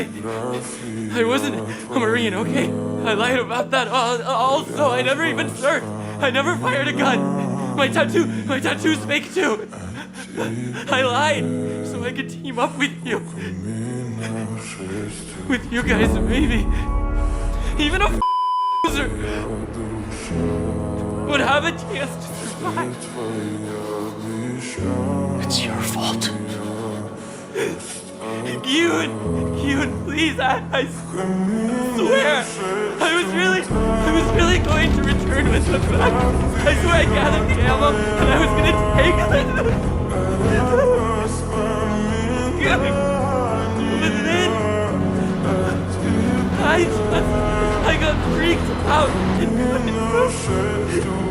I wasn't a Marine, okay? I lied about that. Also, I never even served. I never fired a gun. My tattoo's fake too. I lied so I could team up with you. With you guys, maybe. Even a loser would have a chance to survive. It's your fault. Yoon, please, I swear, I was really going to return with them, but I swear I gathered the ammo and I was gonna take it. But then, I got freaked out and couldn't move.